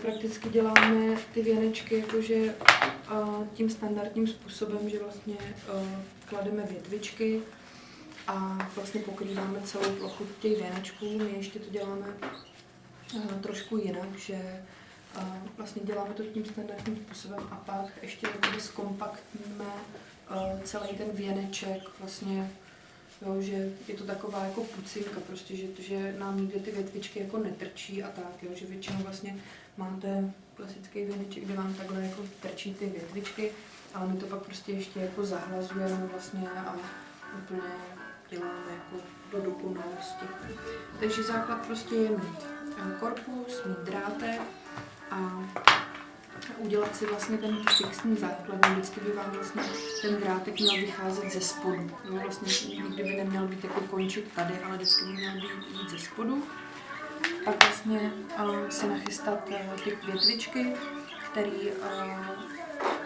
prakticky děláme ty věnečky jakože tím standardním způsobem, že vlastně klademe větvičky a vlastně pokrýváme celou plochu těch věnečků. My ještě to děláme trošku jinak, že vlastně děláme to tím standardním způsobem a pak ještě jakoby zkompaktníme celý ten věneček vlastně, jo, že je to taková jako pucinka prostě, že nám nikde ty větvičky jako netrčí a tak, jo, že většinou vlastně máte klasický věneček, kde vám takhle jako trčí ty větvičky, ale my to pak prostě ještě jako zahlazujeme vlastně a úplně děláme jako do dokonalosti. Takže základ prostě je mít korpus, mít drátek a udělat si vlastně ten fixní základ. Vždycky by vám vlastně ten drátek měl vycházet ze spodu. No, vlastně nikdy by neměl být jako končit tady, ale vždycky by měl být ze spodu. Pak vlastně si nachystat ty větvičky, které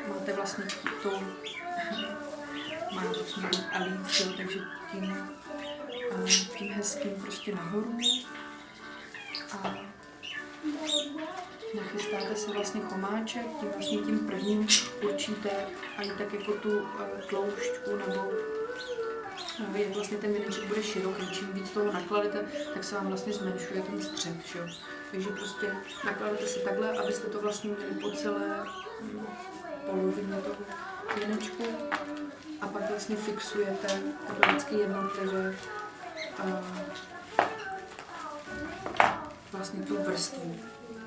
máte vlastně to má vlastně alíc, takže tím hezkým prostě nahoru. A nachystáte si vlastně chomáček, tím prvním určíte ani tak jako tu tloušťku, nebo jak vlastně ten věneček bude široký. Čím víc toho nakladete, tak se vám vlastně zmenšuje ten střed. Že? Takže prostě nakladete si takhle, abyste to vlastně měli po celé polovině toho věnečku. A pak vlastně fixujete takhle vždycky jednotlivě vlastně tu vrstvu.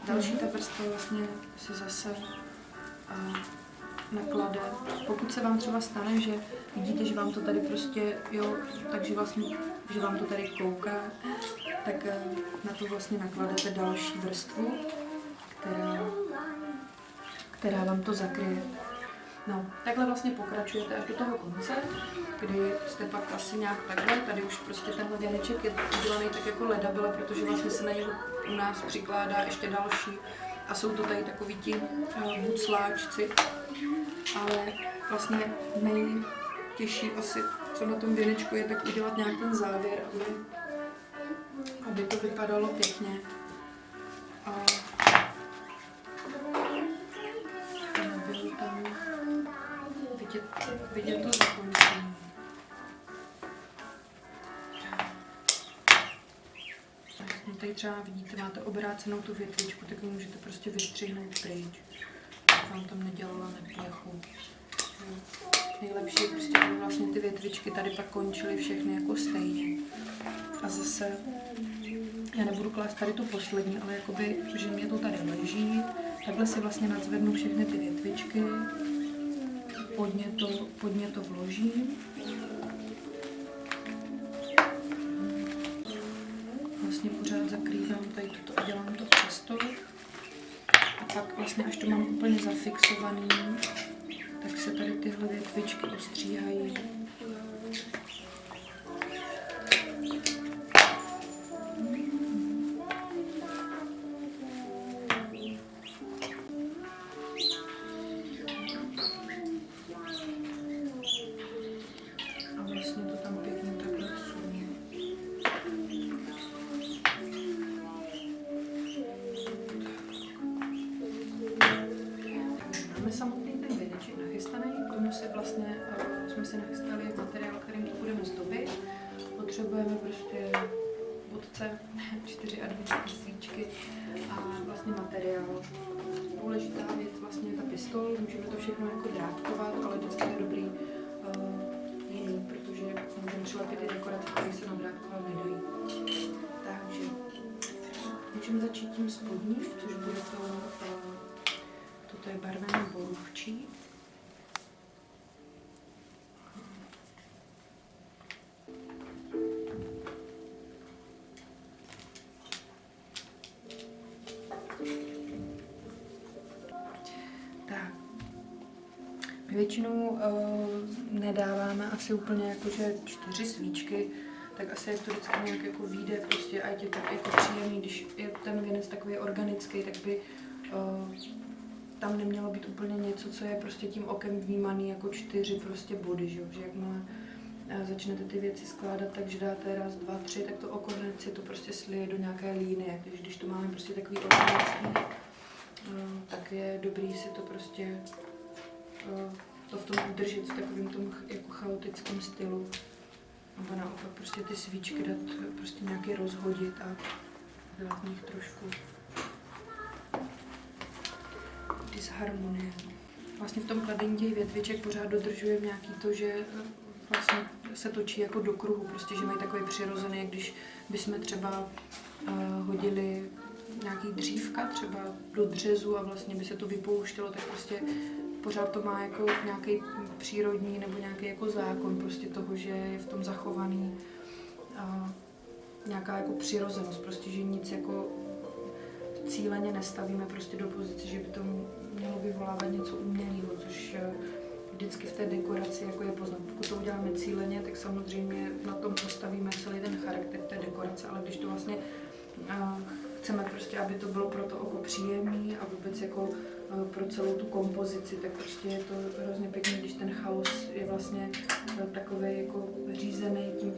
Další ta vrstva vlastně se zase naklade. Pokud se vám třeba stane, že vidíte, že vám to tady prostě, jo, takže vlastně, že vám to tady kouká, tak na to vlastně nakladete další vrstvu, která vám to zakryje. No, takhle vlastně pokračujete až do toho konce, kdy jste pak asi nějak takhle, tady už prostě tenhle věneček je udělaný tak jako ledabele, protože vlastně se na něho u nás přikládá ještě další a jsou to tady takový ti bucláčci, ale vlastně nejtěžší asi, co na tom věnečku je, tak udělat nějak ten závěr, aby to vypadalo pěkně. A nebylo tam vidět to zakončení. Tady třeba vidíte, máte obrácenou tu větvičku, tak ji můžete prostě vystřihnout pryč. Vám tam nedělala neplechu. Nejlepší je prostě, aby vlastně ty větvičky tady pak končily všechny jako stejně. A zase, já nebudu klást tady tu poslední, ale jakoby, že mě to tady leží. Takhle si vlastně nadzvednu všechny ty větvičky. Podně to vložím. Vlastně pořád zakrývám tady toto a dělám to přesto. A pak vlastně, až to mám úplně zafixovaný, tak se tady tyhle větvičky ostříhají. Samotný ten věneček nachystaný, k tomu se vlastně jsme si nachystali materiál, kterým to budeme zdobit. Potřebujeme prostě vodce, 4 a 2 svíčky a vlastně materiál. Důležitá věc vlastně je ta pistol, můžeme to všechno jako drátkovat, ale vždycky je dobrý jiný, protože můžeme přilepit i dekorace, které se nadrátkovat nedají. Takže můžeme začít tím spodním, což bude to je barvený borůvčí. Tak. My většinou nedáváme asi úplně jakože 4 svíčky, tak asi jak to vždycky nějak jako vyjde prostě a je tak jako příjemný, když je ten věnec takový organický, tak by tam nemělo být úplně něco, co je prostě tím okem vnímaný jako 4 prostě body, že jakmile začnete ty věci skládat, takže dáte 1, 2, 3, tak to oko hned si to prostě slije do nějaké línie, takže když to máme prostě takový organický, tak je dobrý si to prostě to v tom udržet v takovém tom jako chaotickém stylu. Nebo naopak prostě ty svíčky dát prostě nějaký rozhodit a dělat v nich trošku disharmonie. Vlastně v tom kladení těch větviček pořád dodržujeme nějaký to, že vlastně se točí jako do kruhu, prostě, že mají takový přirozený, jak když bychom třeba hodili nějaký dřívka třeba do dřezu a vlastně by se to vypouštělo, tak prostě pořád to má jako nějaký přírodní nebo nějaký jako zákon prostě toho, že je v tom zachovaný nějaká jako přirozenost, prostě, že nic jako cíleně nestavíme prostě do pozice, že by to mělo vyvolávat něco umělého, což vždycky v té dekoraci jako je poznat. Pokud to uděláme cíleně, tak samozřejmě na tom postavíme celý ten charakter té dekorace, ale když to vlastně chceme prostě, aby to bylo pro to oko příjemný a vůbec jako pro celou tu kompozici, tak prostě je to hrozně pěkný, když ten chaos je vlastně takový jako řízený tím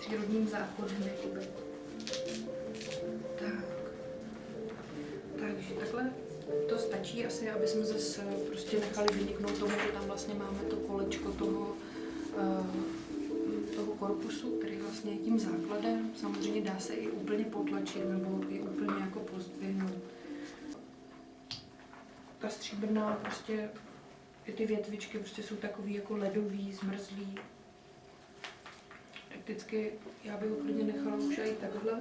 přírodním zákonem, jakoby. Takže takhle to stačí asi, aby jsme zase prostě nechali vyniknout tomu, že tam vlastně máme to kolečko toho korpusu, který vlastně je tím základem. Samozřejmě dá se i úplně potlačit nebo i úplně jako pozdvihnout. Ta stříbrná prostě, i ty větvičky prostě jsou takový jako ledový, zmrzlý. Prakticky já bych ho klidně nechala už i takhle.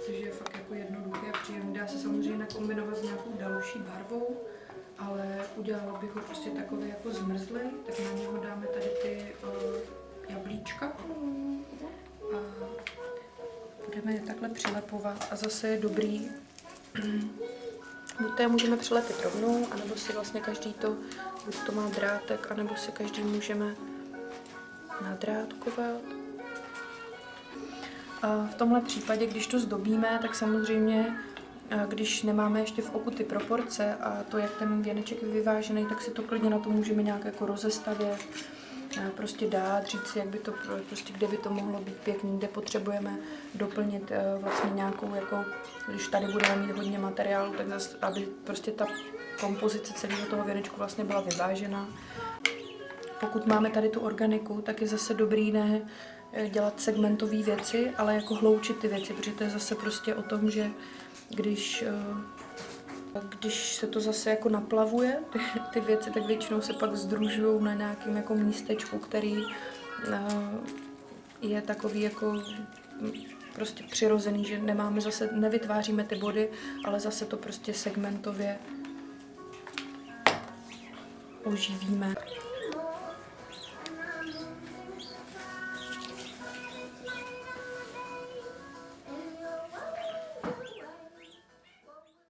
Takže je fakt jako jednoduché a příjemné. Dá se samozřejmě nakombinovat s nějakou další barvou, ale udělala bych ho prostě takový jako zmrzlej, tak na něho dáme tady ty jablíčka a budeme je takhle přilepovat a zase je dobrý, buď to je můžeme přilepit rovnou, anebo si vlastně každý to, buď to má drátek, anebo si každý můžeme nadrátkovat. A v tomhle případě, když to zdobíme, tak samozřejmě, když nemáme ještě v oku ty proporce a to, jak ten věneček je vyvážený, tak si to klidně na to můžeme nějak jako rozestavět, prostě dát, říct si, jak by to, prostě kde by to mohlo být pěkný, kde potřebujeme doplnit vlastně nějakou, jako, když tady budeme mít hodně materiálu, tak zase, aby prostě ta kompozice celého toho věnečku vlastně byla vyvážená. Pokud máme tady tu organiku, tak je zase dobrý ne dělat segmentové věci, ale jako hloučit ty věci, protože to je zase prostě o tom, že když se to zase jako naplavuje, ty věci, tak většinou se pak sdružují na nějakém jako místečku, který je takový jako prostě přirozený, že nemáme zase, nevytváříme ty body, ale zase to prostě segmentově oživíme.